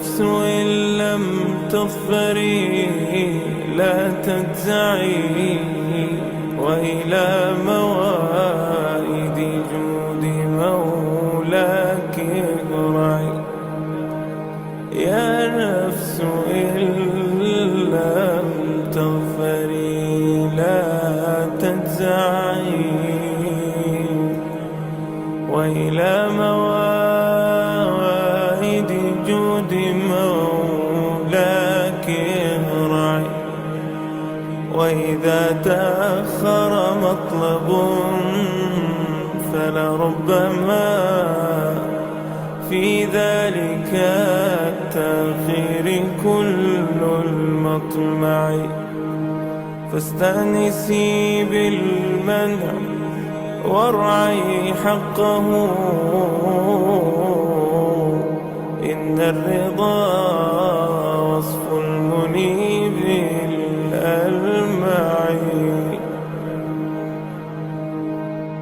نفس إن لم تظفري لا تجزعي، وإلى موائد جود مولاك اقرعي. يا نفس إن لم تظفري لا تجزعي، وإلى موائد جود مولاك اهرعي. وإذا تأخر مطلب فلربما في ذلك التأخير كل المطمع. فاستأنسي بالمنع وارعي حقه، إن الرضا وصف المنيب الألمع.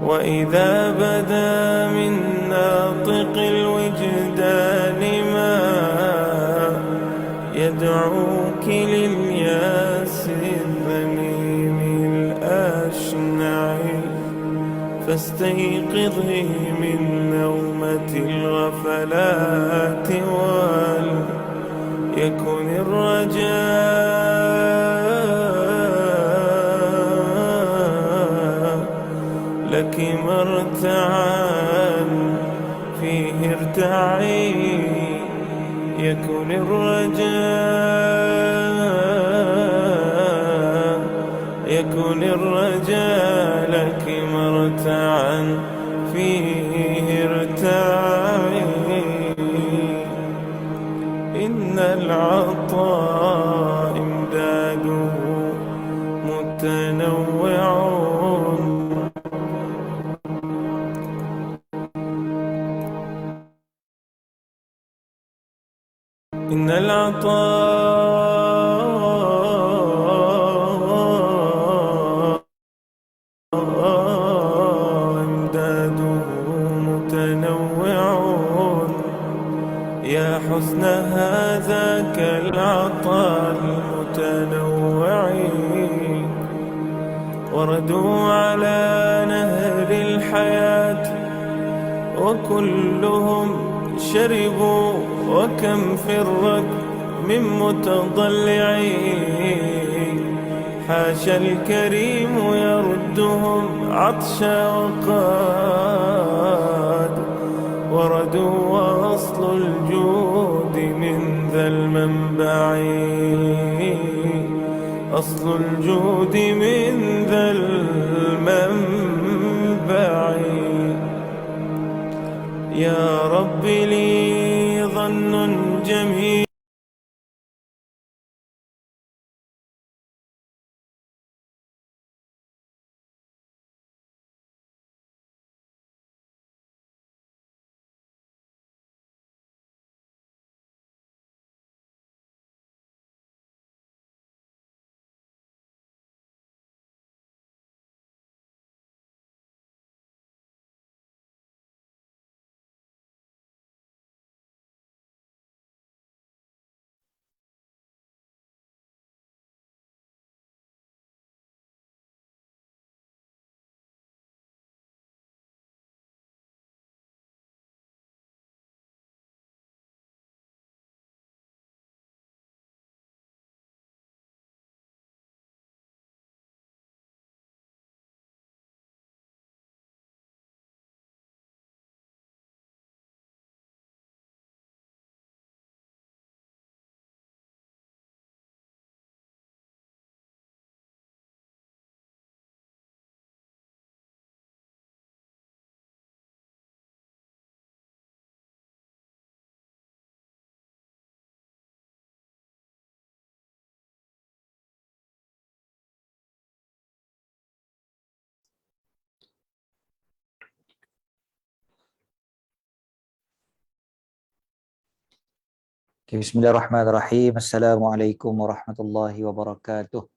وإذا بدا من ناطق الوجدان ما يدعوك للياس الذميم الأشنع، فاستيقظي من نومة الغفلات وليكن الرجاء لك مرتعا فيه ارتعي. يكن الرجاء يكن الرجاء لك مرتعا فيه ارتعي. إن العطاء إمداده متنوع، إن العطاء إمداده متنوع. يا حسن هذاك العطاء المتنوع، وردوا على نهر الحياة وكلهم شربوا، وكم في الركب من متضلعين. حاشا الكريم يردهم عطشا وقاد وردوا، وأصل الجود من ذا المنبع. أصل الجود من ذا المنبع. يا رب لي ظن جميل Bismillahirrahmanirrahim. Assalamualaikum warahmatullahi wabarakatuh.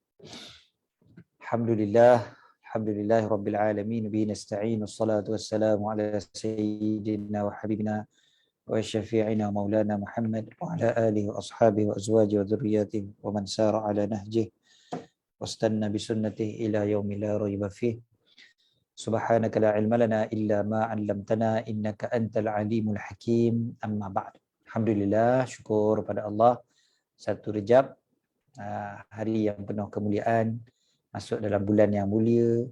Alhamdulillah, alhamdulillahi rabbil alamin, bihi nasta'in, wassalatu wassalamu ala sayyidina wa habibina وشفيعنا مولانا محمد وعلى آله وأصحابه وأزواجه وذرياته ومن سار على نهجه واستنى بسنته إلى يوم لا ريب فيه. سبحانك لا علم لنا إلا ما علمتنا إنك أنت العليم الحكيم. أما بعد. Alhamdulillah, syukur pada Allah. 1 Rejab, hari yang penuh kemuliaan, masuk dalam bulan yang mulia,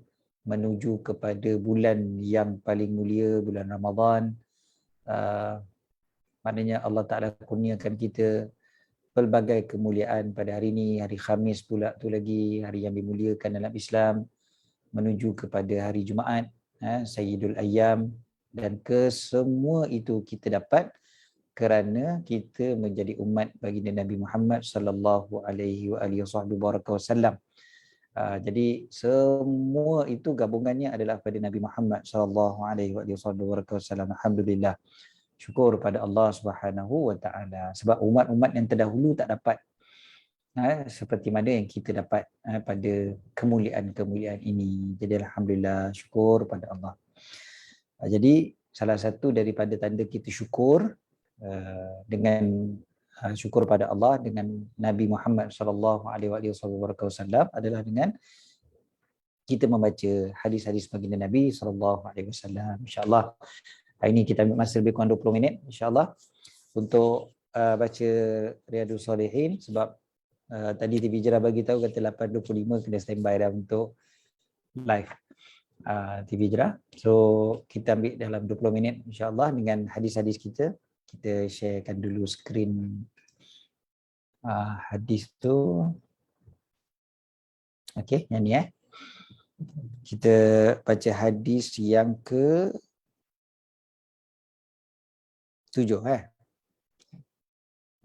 menuju kepada bulan yang paling mulia, bulan Ramadan. Maknanya Allah Ta'ala kurniakan kita pelbagai kemuliaan pada hari ini, hari Khamis pula tu lagi, hari yang dimuliakan dalam Islam, menuju kepada hari Jumaat, Sayyidul Ayyam, dan kesemua itu kita dapat kerana kita menjadi umat baginda Nabi Muhammad sallallahu alaihi wasallam. Jadi semua itu gabungannya adalah pada Nabi Muhammad sallallahu alaihi wasallam. Alhamdulillah. Syukur pada Allah Subhanahu wa taala, sebab umat-umat yang terdahulu tak dapat seperti mana yang kita dapat pada kemuliaan-kemuliaan ini. Jadi alhamdulillah, syukur pada Allah. Jadi salah satu daripada tanda kita syukur dengan syukur pada Allah dengan Nabi Muhammad sallallahu alaihi wasallam adalah dengan kita membaca hadis-hadis baginda Nabi sallallahu alaihi wasallam. Insya-Allah hari ini kita ambil masa lebih kurang 20 minit insya-Allah untuk baca Riyadhus Shalihin, sebab tadi TV Hijrah bagi tahu kata 8.25 kena standby dah untuk live TV Hijrah. So kita ambil dalam 20 minit insya-Allah dengan hadis-hadis kita. Kita sharekan dulu skrin hadis tu. Okey, yang ni kita baca hadis yang ke 7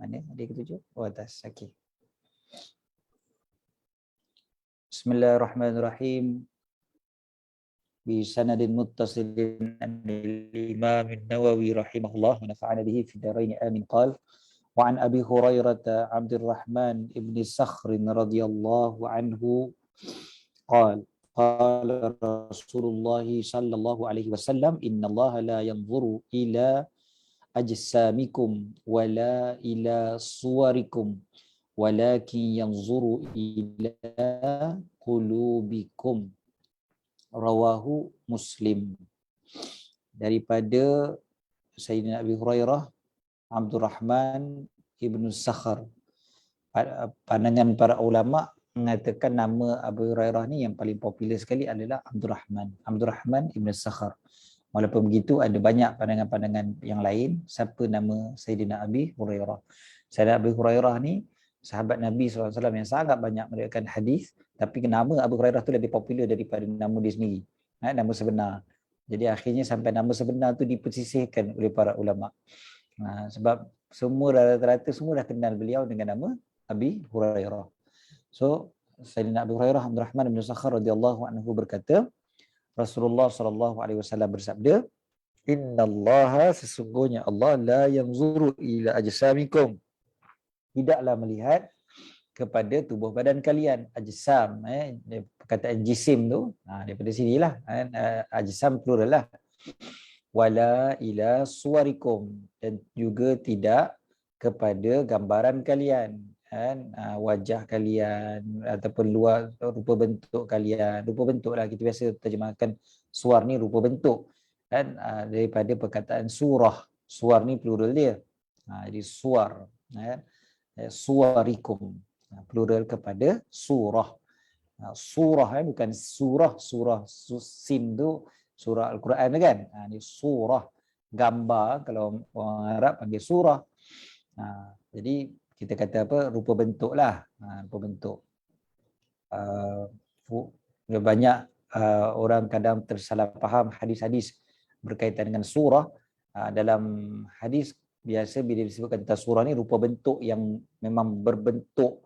Mana ada ke 7? Oh, atas. Okey. Bismillahirrahmanirrahim. بسند متصل عن الإمام النووي رحمه الله ونفعنا به في الدارين آمين. قال: وعن أبي هريرة عبد الرحمن بن صخر رضي الله عنه قال: قال رسول الله صلى الله عليه وسلم: إن الله لا ينظر إلى أجسامكم ولا إلى صوركم ولكن ينظر إلى قلوبكم. Rawahu Muslim. Daripada Sayyidina Abi Hurairah Abdurrahman ibnu Sakhar. Pandangan para ulama mengatakan nama Abu Hurairah ni yang paling popular sekali adalah Abdurrahman ibnu Sakhar. Walaupun begitu ada banyak pandangan-pandangan yang lain siapa nama Sayyidina Abi Hurairah. Sayyidina Abi Hurairah ni sahabat Nabi SAW yang sangat banyak meriwayatkan hadis, tapi nama Abu Hurairah tu lebih popular daripada nama dia sendiri, nama sebenar. Jadi akhirnya sampai nama sebenar tu dipersisihkan oleh para ulama. Sebab semua rata-rata semua dah kenal beliau dengan nama Abi Hurairah. So Sayyidina Abu Hurairah Abdurrahman bin Sakhar radhiyallahu anhu berkata, Rasulullah sallallahu alaihi wasallam bersabda, "Innallaha, sesungguhnya Allah, la yanzuru ila ajsamikum, tidaklah melihat kepada tubuh badan kalian." Ajsam, perkataan jisim tu daripada sinilah, ajsam plural lah. Wala ila suwarikum, dan juga tidak kepada gambaran kalian, wajah kalian ataupun luar rupa bentuk kalian. Rupa bentuk lah, kita biasa terjemahkan suar ni rupa bentuk, daripada perkataan surah. Suar ni plural dia, jadi suar, suwarikum, plural kepada surah. Surah bukan surah sin tu surah Al-Quran kan. Ini surah, gambar, kalau orang Arab panggil surah. Jadi kita kata apa, rupa bentuk lah, rupa bentuk. Banyak orang kadang tersalah faham hadis-hadis berkaitan dengan surah. Dalam hadis biasa bila disebutkan tentang surah ni, rupa bentuk yang memang berbentuk,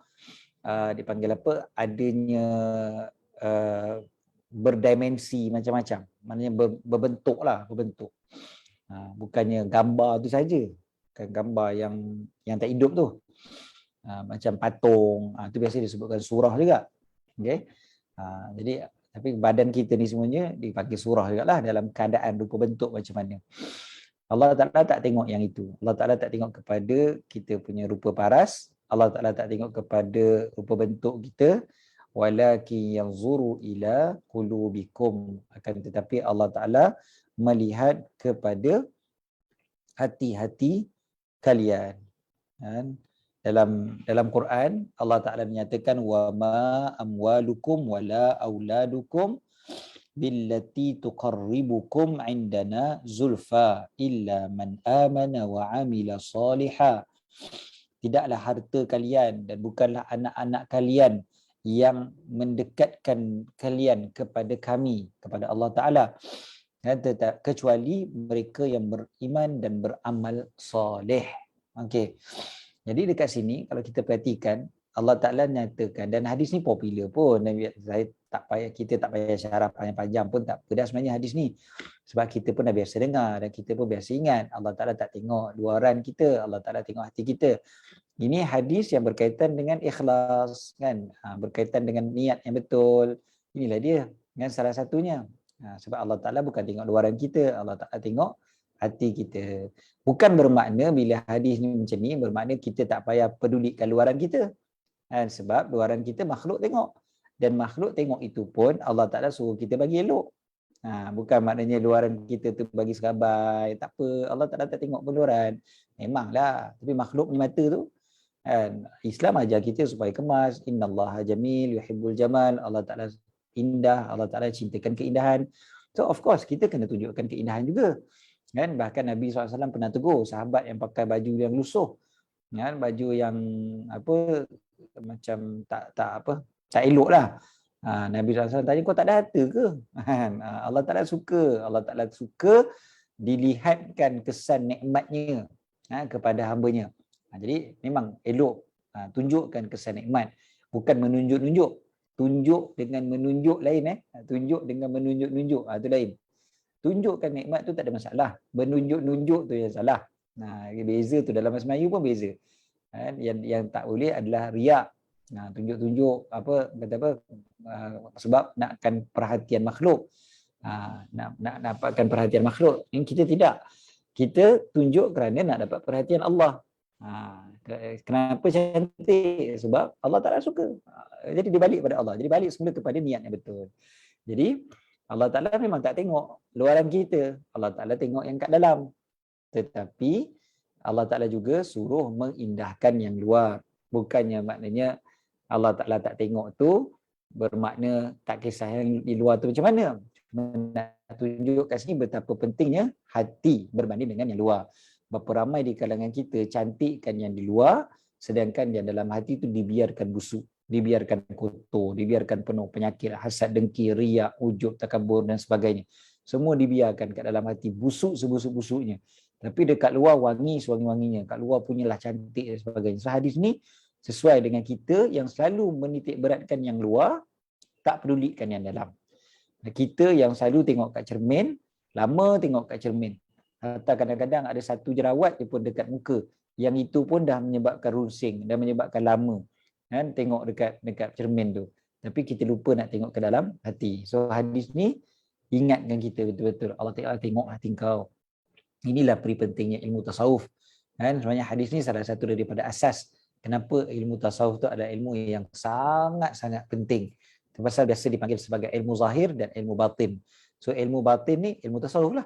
dipanggil apa, adanya berdimensi macam-macam. Maknanya berbentuk lah, berbentuk. Bukannya gambar tu saja, bukan gambar yang tak hidup tu. Macam patung, tu biasa disebutkan surah juga. Okay? Jadi tapi badan kita ni semuanya dipanggil surah jugalah dalam keadaan rupa bentuk macam mana. Allah Ta'ala tak tengok yang itu. Allah Ta'ala tak tengok kepada kita punya rupa paras. Allah Ta'ala tak tengok kepada rupa bentuk kita. Walakin yanzuru ila qulubikum. Akan tetapi Allah Ta'ala melihat kepada hati-hati kalian. Kan? Dalam Quran Allah Ta'ala menyatakan wa ma amwalukum wala auladukum billati tuqarribukum indana zulfa illa man amana wa amila salihah. Tidaklah harta kalian dan bukanlah anak-anak kalian yang mendekatkan kalian kepada kami, kepada Allah Ta'ala, kecuali mereka yang beriman dan beramal soleh. Okey. Jadi dekat sini kalau kita perhatikan Allah Ta'ala nyatakan, dan hadis ni popular pun, kita tak payah syarah panjang-panjang pun tak apa dah sebenarnya hadis ni, sebab kita pun dah biasa dengar dan kita pun biasa ingat Allah Ta'ala tak tengok luaran kita, Allah Ta'ala tengok hati kita. Ini hadis yang berkaitan dengan ikhlas, kan? Berkaitan dengan niat yang betul. Inilah dia, kan, salah satunya. Sebab Allah Ta'ala bukan tengok luaran kita, Allah Ta'ala tengok hati kita. Bukan bermakna bila hadis ni macam ni bermakna kita tak payah pedulikan luaran kita. Sebab luaran kita makhluk tengok, dan makhluk tengok itu pun Allah Ta'ala suruh kita bagi elok. Bukan maknanya luaran kita tu bagi serabai, tak apa, Allah Ta'ala tak tengok pun luaran. Memanglah, tapi makhluk punya mata tu, Islam ajar kita supaya kemas. Innallaha jamil yuhibbul jamal. Allah Ta'ala indah, Allah Ta'ala cintakan keindahan. So of course kita kena tunjukkan keindahan juga, kan? Bahkan Nabi SAW pernah tegur sahabat yang pakai baju yang lusuh, kan? Baju yang apa, macam tak elok lah. Nabi SAW tanya, kau tak ada harta ke? Allah Ta'ala suka dilihatkan kesan nikmatnya kepada hambanya. Jadi memang elok tunjukkan kesan nikmat, bukan menunjuk-nunjuk. Tunjuk dengan menunjuk lain. Tunjuk dengan menunjuk-nunjuk, itu lain. Tunjukkan nikmat tu tak ada masalah. Menunjuk-nunjuk tu yang salah. Beza tu, dalam bahasa Melayu pun beza. Yang tak boleh adalah riak. Tunjuk-tunjuk sebab nakkan perhatian makhluk. Nak dapatkan perhatian makhluk. Yang kita tidak. Kita tunjuk kerana nak dapat perhatian Allah. Kenapa cantik? Sebab Allah Ta'ala suka. Jadi dibalik pada Allah. Jadi balik semula kepada niat yang betul. Jadi Allah Ta'ala memang tak tengok luaran kita. Allah Ta'ala tengok yang kat dalam. Tetapi Allah Ta'ala juga suruh mengindahkan yang luar. Bukannya maknanya Allah Ta'ala tak tengok tu bermakna tak kisah yang di luar tu macam mana. Nak tunjuk kat sini betapa pentingnya hati berbanding dengan yang luar. Berapa ramai di kalangan kita cantikkan yang di luar, sedangkan yang dalam hati itu dibiarkan busuk, dibiarkan kotor, dibiarkan penuh penyakit, hasad, dengki, riak, ujub, takabur dan sebagainya. Semua dibiarkan kat dalam hati, busuk sebusuk-busuknya. Tapi dekat luar wangi sewangi-wanginya, kat luar punyalah cantik dan sebagainya. So hadis ni sesuai dengan kita yang selalu menitik beratkan yang luar, tak pedulikan yang dalam. Kita yang selalu tengok kat cermin, lama tengok kat cermin. Hatta kadang-kadang ada satu jerawat je pun dekat muka, yang itu pun dah menyebabkan runsing, dah menyebabkan lama, kan, tengok dekat cermin tu. Tapi kita lupa nak tengok ke dalam hati. So hadis ni ingatkan kita betul-betul Allah Ta'ala tengok hati kau. Inilah peri pentingnya ilmu tasawuf, kan? Sebenarnya hadis ni salah satu daripada asas kenapa ilmu tasawuf tu adalah ilmu yang sangat-sangat penting. Pasal biasa dipanggil sebagai ilmu zahir dan ilmu batin. So ilmu batin ni ilmu tasawuf lah.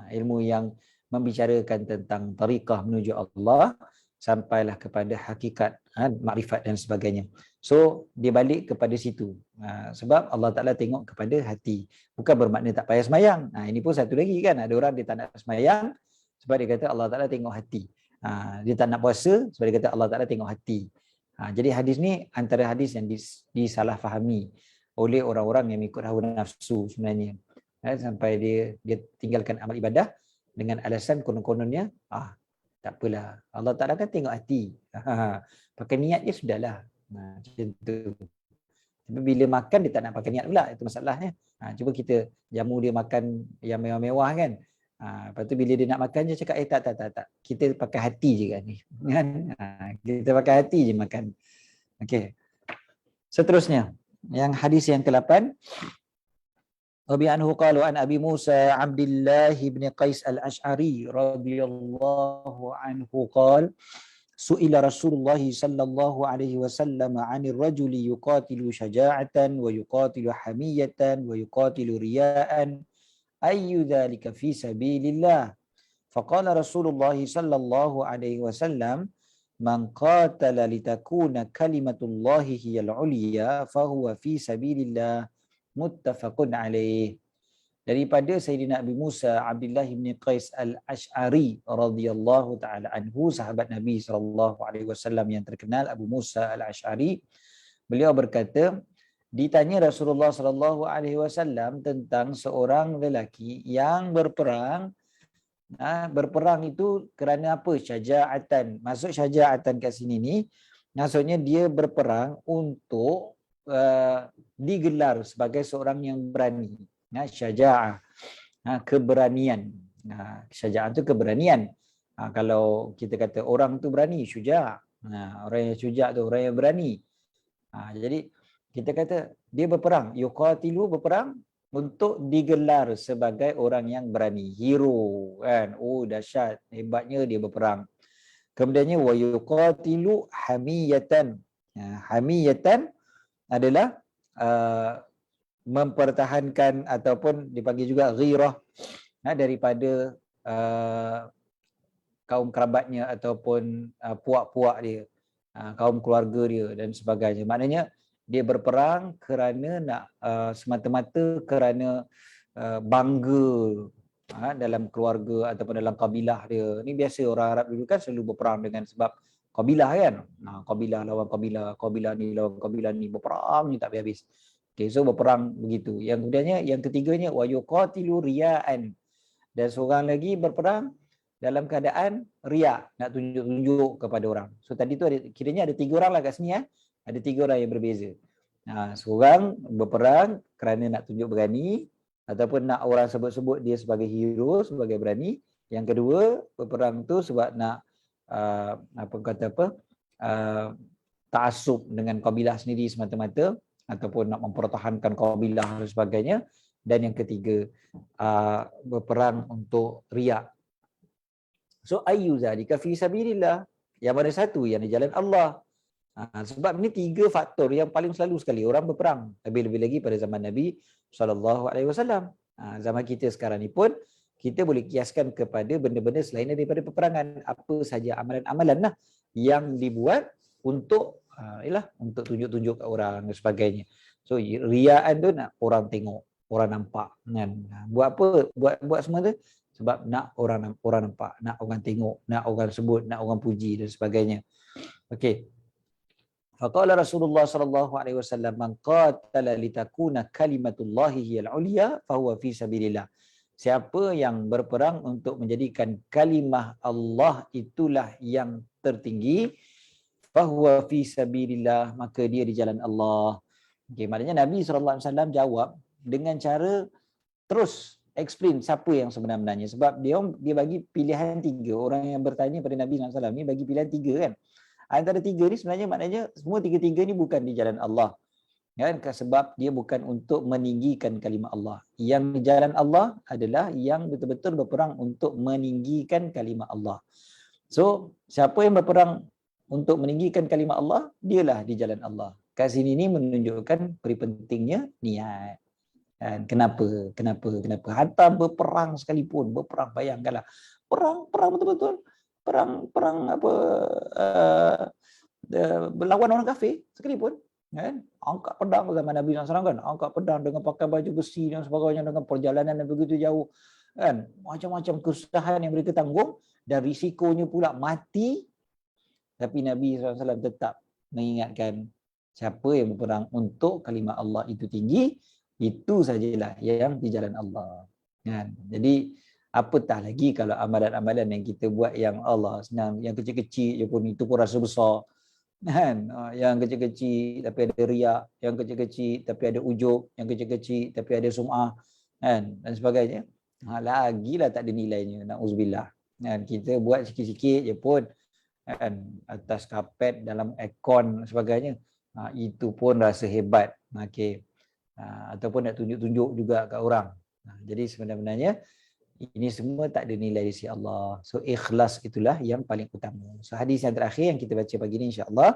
Ilmu yang membicarakan tentang tariqah menuju Allah sampailah kepada hakikat, makrifat dan sebagainya. So dia balik kepada situ. Sebab Allah Ta'ala tengok kepada hati. Bukan bermakna tak payah semayang. Ini pun satu lagi, kan. Ada orang dia tak nak semayang sebab dia kata Allah Ta'ala tengok hati. Dia tak nak puasa sebab dia kata Allah Ta'ala tengok hati. Jadi hadis ni antara hadis yang disalahfahami oleh orang-orang yang ikut hawa nafsu sebenarnya. Sampai dia tinggalkan amal ibadah dengan alasan konon-kononnya tak apalah, Allah Ta'ala kan tengok hati. Pakai niat je sudahlah. Macam tu. Tapi bila makan dia tak nak pakai niat pula, itu masalahnya. Cuba kita jamu dia makan yang mewah-mewah, kan. Lepas tu bila dia nak makan je cakap tak. Kita pakai hati je kan ni. Kan? Kita pakai hati je makan. Okey. Seterusnya, yang hadis yang ke-8, Abi anhu qala an Abi Musa Abdullah bin Qais al-Ash'ari radhiyallahu anhu qala su'ila Rasulullah sallallahu alaihi wasallam 'anil rajuli yuqatilu syaja'atan wa yuqatilu hamiyatan wa yuqatilu riya'an ayyu dhalika fi sabilillah faqala Rasulullah sallallahu alaihi wasallam man qatala litakuna kalimatullahi hiyal 'ulya fahuwa fi sabilillah muttafaqun alaih. Daripada Sayyidina Abi Musa Abdullah bin Qais al-Ash'ari radhiyallahu taala anhu, sahabat Nabi sallallahu alaihi wasallam yang terkenal Abu Musa al-Ash'ari, beliau berkata, ditanya Rasulullah sallallahu alaihi wasallam tentang seorang lelaki yang berperang. Berperang itu kerana apa? Syaja'atan. Maksud syaja'atan kat sini ni, maksudnya dia berperang untuk digelar sebagai seorang yang berani. Syaja'ah, keberanian. Syaja'ah tu keberanian. Kalau kita kata orang tu berani, syuja'. Orang yang syuja' tu orang yang berani. Jadi kita kata dia berperang, yuqatilu, berperang untuk digelar sebagai orang yang berani, hero kan. Oh dahsyat, hebatnya dia berperang. Kemudiannya wa yuqatilu hamiyatan. Hamiyatan adalah mempertahankan ataupun dipanggil juga ghirah daripada kaum kerabatnya ataupun puak-puak dia, kaum keluarga dia dan sebagainya. Maknanya dia berperang kerana nak semata-mata kerana bangga dalam keluarga ataupun dalam kabilah dia. Ni biasa orang Arab dulu kan selalu berperang dengan sebab kabilah kan. Kabilah lawan kabilah, kabilah ni lawan kabilah ni, berperang ni tak habis-habis. Okay, so berperang begitu. Yang kemudiannya, yang ketiganya wa yuqatilu riya'an. Dan seorang lagi berperang dalam keadaan riya', nak tunjuk-tunjuk kepada orang. So tadi tu ada, kiranya ada 3 orang lah kat sini Ada 3 orang yang berbeza. Seorang berperang kerana nak tunjuk berani ataupun nak orang sebut-sebut dia sebagai hero, sebagai berani. Yang kedua, berperang tu sebab nak ta'assub dengan kabilah sendiri semata-mata ataupun nak mempertahankan kabilah dan sebagainya. Dan yang ketiga, berperang untuk riya'. So ayyu zalika fi sabilillah, yang mana satu yang di jalan Allah. Sebab ini 3 faktor yang paling selalu sekali orang berperang. Lebih-lebih lagi pada zaman Nabi SAW. Zaman kita sekarang ni pun kita boleh kiaskan kepada benda-benda selain daripada peperangan. Apa saja amalan-amalan lah yang dibuat untuk untuk tunjuk-tunjuk kat orang dan sebagainya. So riyaan tu nak orang tengok, orang nampak kan. Buat apa? Buat semua tu sebab nak orang nampak, nak orang tengok, nak orang sebut, nak orang puji dan sebagainya. Okey. Faqala Rasulullah sallallahu alaihi wasallam man qatala litakuna kalimatullahi hiyal ulya fahuwa fi sabilillah. Siapa yang berperang untuk menjadikan kalimah Allah itulah yang tertinggi, fahuwa fi sabilillah, maka dia di jalan Allah. Okey, maknanya Nabi sallallahu alaihi wasallam jawab dengan cara terus explain siapa yang sebenar-benarnya, sebab dia bagi pilihan 3. Orang yang bertanya pada Nabi sallallahu alaihi wasallam ni bagi pilihan 3 kan. Antara 3 ni sebenarnya maknanya semua 3-3 ni bukan di jalan Allah. Kan, sebab dia bukan untuk meninggikan kalimah Allah. Yang di jalan Allah adalah yang betul-betul berperang untuk meninggikan kalimah Allah. So, siapa yang berperang untuk meninggikan kalimah Allah, dialah di jalan Allah. Kat sini ni menunjukkan peri pentingnya niat. Dan kenapa? Hantar berperang sekalipun, berperang, bayangkanlah. Perang betul-betul. Perang berlawan orang kafir sekalipun. Kan? Angkat pedang zaman Nabi SAW kan, angkat pedang dengan pakai baju besi dan sebagainya, dengan perjalanan yang begitu jauh kan, macam-macam kesusahan yang mereka tanggung dan risikonya pula mati, tapi Nabi SAW tetap mengingatkan siapa yang berperang untuk kalimah Allah itu tinggi, itu sajalah yang di jalan Allah kan. Jadi apatah lagi kalau amalan-amalan yang kita buat yang Allah senang, yang kecil-kecil je pun itu pun rasa besar kan. Yang kecil-kecil tapi ada riak, yang kecil-kecil tapi ada ujub, yang kecil-kecil tapi ada sum'ah kan dan sebagainya. Lagilah tak ada nilainya, na'udzubillah kan. Kita buat sikit-sikit je pun kan, atas kapet, dalam aircon dan sebagainya, itu pun rasa hebat. Okey. ataupun nak tunjuk-tunjuk juga kat orang. Jadi sebenarnya ini semua tak ada nilai di sisi Allah. So ikhlas itulah yang paling utama. So hadis yang terakhir yang kita baca pagi ni insya-Allah.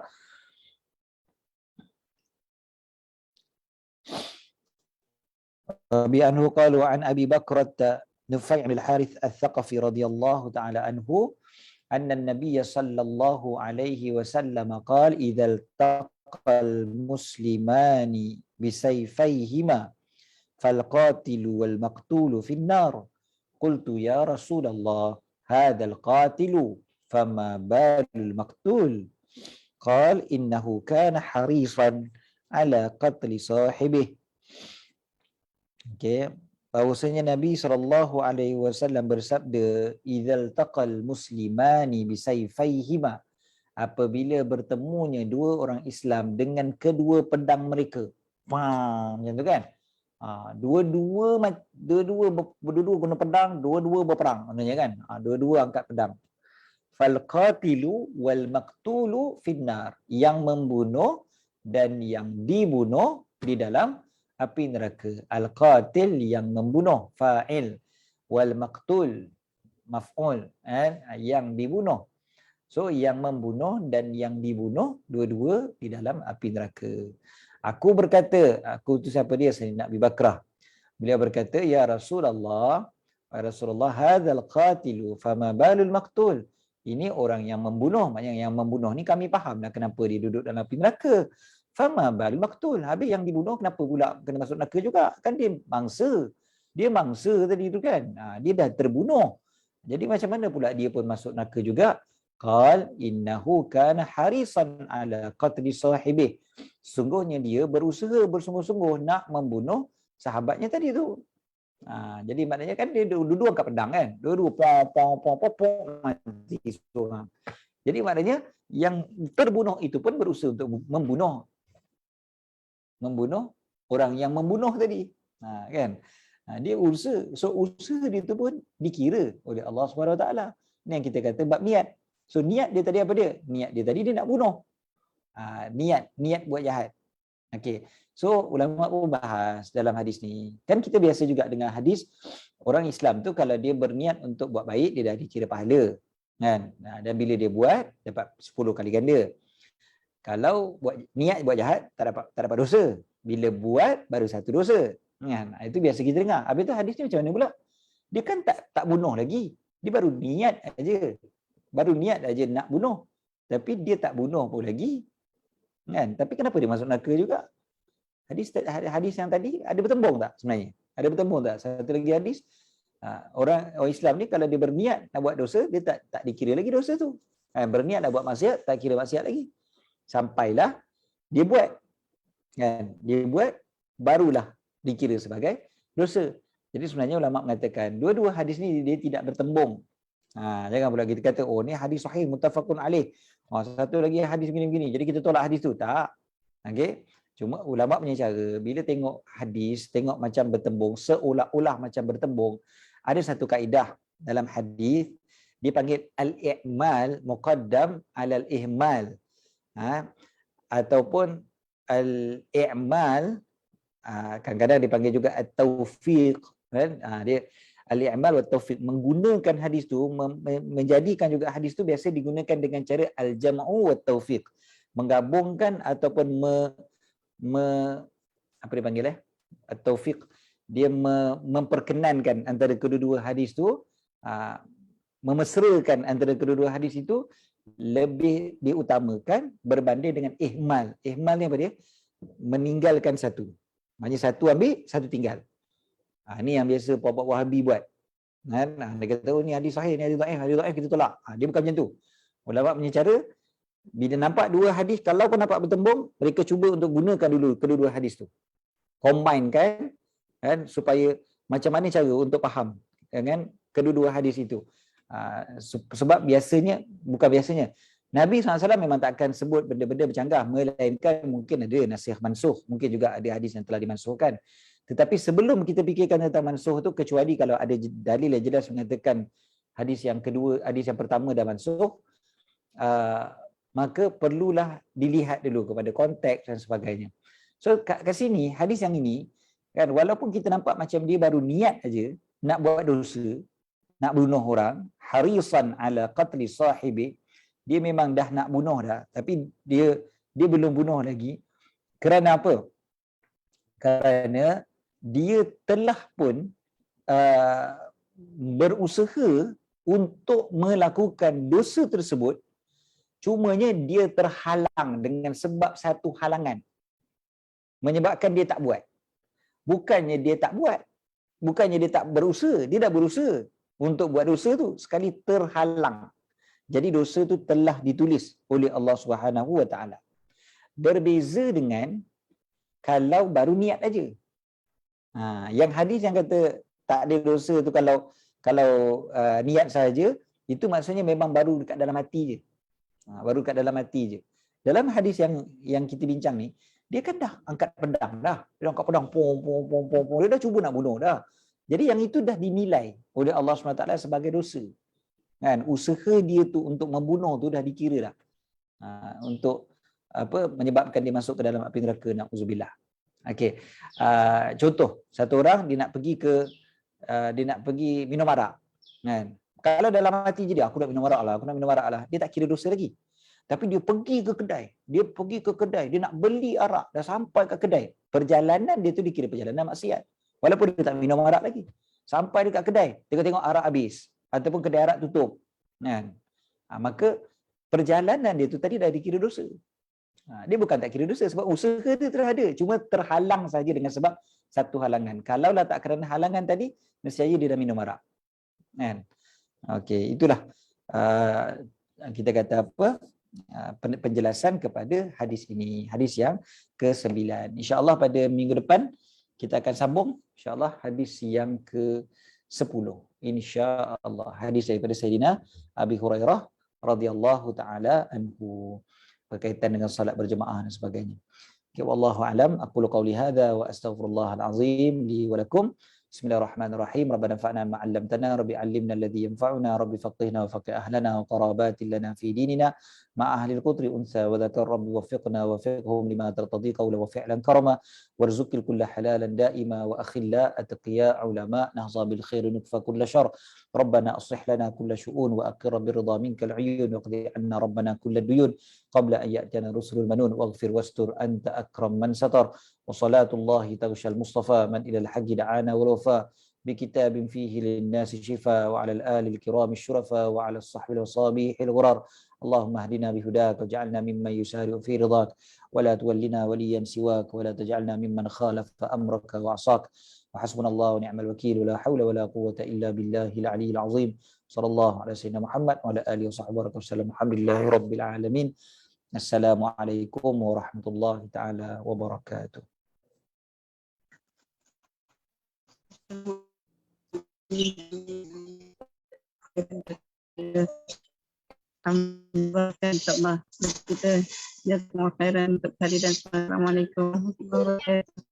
Bi anhu qalu an Abi Bakrah Nufai' bin Al-Harith Al-Thaqafi radhiyallahu ta'ala anhu anna an-nabiy sallallahu alaihi wasallam qala idza taqal muslimani bisayfayhima falqatilu wal maqtulu fin nar qultu ya Rasulullah hadzal qatilu fama balul maqtul qala innahu kana harisan ala qatli sahibihi. Okey, bahawasanya Nabi SAW bersabda idzal taqal muslimani bisayfayhima, apabila bertemunya dua orang Islam dengan kedua pedang mereka. Faham macam tu kan? Dua-dua guna pedang, dua-dua berperang maknanya kan. Dua-dua angkat pedang. Fal qatilu wal maqtulu finnar, yang membunuh dan yang dibunuh di dalam api neraka. Al-qatil yang membunuh, fa'il, wal maqtul maf'ul, yang dibunuh. So yang membunuh dan yang dibunuh dua-dua di dalam api neraka. Aku berkata, aku tu siapa dia? Sayyidina Abi Bakrah. Beliau berkata, ya Rasulullah, hadzal qatilu fama balul maqtul. Ini orang yang membunuh, maknanya yang membunuh ni kami faham dah kenapa dia duduk dalam api neraka. Fama balul maqtul, habis yang dibunuh kenapa pula kena masuk neraka juga? Kan dia mangsa. Dia mangsa tadi tu kan. Dia dah terbunuh. Jadi macam mana pula dia pun masuk neraka juga? Qal innahu kana harisan ala qatli sahibih. Sungguhnya dia berusaha bersungguh-sungguh nak membunuh sahabatnya tadi tu. Jadi maknanya kan dia dua-dua angkat pedang kan. Dua-dua mati seorang. Jadi maknanya yang terbunuh itu pun berusaha untuk membunuh orang yang membunuh tadi. Kan? Dia usaha. So usaha dia tu pun dikira oleh Allah SWT. Ini yang kita kata bab niat. So niat dia tadi apa dia? Niat dia tadi dia nak bunuh. Niat buat jahat. Okey. So ulama pun bahas dalam hadis ni. Kan kita biasa juga dengar hadis orang Islam tu kalau dia berniat untuk buat baik dia dah dikira pahala. Kan? Dan bila dia buat dapat 10 kali ganda. Kalau niat buat jahat tak dapat dosa. Bila buat baru satu dosa. Kan? Itu biasa kita dengar. Habis tu hadis ni macam mana pula? Dia kan tak bunuh lagi. Dia baru niat aja. Baru niat aja nak bunuh. Tapi dia tak bunuh pun lagi. Kan? Tapi kenapa dia masuk neraka juga? Hadis yang tadi ada bertembung tak sebenarnya? Ada bertembung tak? Satu lagi hadis, orang Islam ni kalau dia berniat nak buat dosa, dia tak dikira lagi dosa tu. Berniat nak buat maksiat, tak kira maksiat lagi. Sampailah dia buat. Kan? Dia buat, barulah dikira sebagai dosa. Jadi sebenarnya ulama mengatakan, dua-dua hadis ni dia tidak bertembung. Jangan pula kita kata, oh ni hadis sahih, muttafaqun alaih. Satu lagi hadis begini-begini. Jadi kita tolak hadis tu. Tak. Okay? Cuma ulama punya cara, bila tengok hadis, tengok macam bertembung, seolah-olah macam bertembung, ada satu kaedah dalam hadis, dipanggil al-i'mal muqaddam alal ihmal. Ataupun al-i'mal, kadang-kadang dipanggil juga at-taufiq. Kan? Dia al-i'mal wa taufiq, menggunakan hadis tu, menjadikan juga hadis tu biasa digunakan dengan cara al-jam'u wa taufiq, menggabungkan ataupun apa dipanggil taufiq, dia memperkenankan antara kedua-dua hadis tu, memesrakan antara kedua-dua hadis itu lebih diutamakan berbanding dengan ihmal. Ihmal ni apa dia? Meninggalkan satu. Maknanya satu ambil, satu tinggal. Ni yang biasa puak-puak Wahabi buat. Kan? Dia kata, oh ni hadis sahih, ni hadis dhaif kita tolak. Dia bukan macam tu. Ulama punya cara, bila nampak dua hadis, kalau pun nampak bertembung, mereka cuba untuk gunakan dulu kedua-dua hadis tu. Combine kan, supaya macam mana cara untuk faham kan kedua-dua hadis itu. Sebab bukan biasanya, Nabi SAW memang tak akan sebut benda-benda bercanggah, melainkan mungkin ada nasiah mansukh, mungkin juga ada hadis yang telah dimansukhkan. Tetapi sebelum kita fikirkan tentang mansukh tu, kecuali kalau ada dalil yang jelas mengatakan hadis yang kedua, hadis yang pertama dah mansukh, maka perlulah dilihat dulu kepada konteks dan sebagainya. So kat sini hadis yang ini kan, walaupun kita nampak macam dia baru niat aja nak buat dosa, nak bunuh orang, harisan ala qatli sahibi, dia memang dah nak bunuh dah, tapi dia belum bunuh lagi. Kerana apa? Kerana dia telah pun berusaha untuk melakukan dosa tersebut, cumanya dia terhalang dengan sebab satu halangan menyebabkan dia tak buat. Bukannya dia tak buat, bukannya dia tak berusaha, dia dah berusaha untuk buat dosa tu, sekali terhalang. Jadi dosa tu telah ditulis oleh Allah Subhanahu Wa Taala. Berbeza dengan kalau baru niat aja. Yang hadis yang kata tak ada dosa tu kalau niat saja, itu maksudnya memang baru dekat dalam hati je. Baru dekat dalam hati je. Dalam hadis yang kita bincang ni, dia kan dah angkat pedang dah. Dia angkat pedang, pom. Dia dah cuba nak bunuh dah. Jadi yang itu dah dinilai oleh Allah SWT sebagai dosa. Kan? Usaha dia tu untuk membunuh tu dah dikira dah. Untuk menyebabkan dia masuk ke dalam api neraka, na'udzubillah. Okey. Contoh, satu orang dia nak pergi minum arak. Kan? Kalau dalam hati je dia, aku nak minum arak lah, dia tak kira dosa lagi. Tapi dia pergi ke kedai, dia nak beli arak, dah sampai ke kedai. Perjalanan dia tu dikira perjalanan maksiat. Walaupun dia tak minum arak lagi. Sampai dekat kedai, tengok arak habis ataupun kedai arak tutup. Kan? Maka perjalanan dia tu tadi dah dikira dosa. Dia bukan tak kira dosa sebab usaha dia telah ada, cuma terhalang saja dengan sebab satu halangan. Kalaulah tak kerana halangan tadi, nescaya dia dah minum arak. Kan? Okey, itulah kita kata penjelasan kepada hadis ini, hadis yang ke-9. Insya-Allah pada minggu depan kita akan sambung insya-Allah hadis yang ke-10. Insya-Allah hadis daripada Sayyidina Abi Hurairah radhiyallahu taala anhu berkaitan dengan salat berjemaah dan sebagainya. Okay, wallahu alam. Aqulu qawli hadza wa astaghfirullahal azim li wa lakum. Bismillahirrahmanirrahim. Rabbana fa'na ma 'allamtana, rabbi 'allimna alladhi yanfa'una, rabbi faqihna wa faqih ahlana wa qarabatin lana fi dinina ma ahli al-qutri unsa wa dzakar, rabbi waffiqna wa fiqhum lima tartadi qawla wa fi'lan karama warzuqil kulla halalan da'ima wa akhilla atqiya ulama nahza bil khair nukfa kulla syarr. Rabbana aslih lana kulla syu'un wa aqir birridha minkal 'uyun wa qdi 'anna rabbana kulla duyun qabla an ya'tana rusulul manun waghfir wastur anta akram man satar. وصلاة الله تغشى المصطفى من إلى الحج دعانا والوفاء بكتاب فيه للناس شفاء وعلى الآل الكرام الشرفاء وعلى الصحب والصابيح الغرار. اللهم اهدنا بهداك واجعلنا ممن يسارع في رضاك ولا تولنا وليا سواك ولا تجعلنا ممن خالف أمرك وعصاك. وحسبنا الله ونعم الوكيل ولا حول ولا قوة إلا بالله العلي العظيم. صلى الله على سيدنا محمد وعلى آله وصحبه وسلم. الحمد لله رب العالمين. السلام عليكم ورحمة الله تعالى وبركاته. Alhamdulillah, insyaAllah kita jazakumullah khairan untuk kehadiran. Assalamualaikum warahmatullahi wabarakatuh.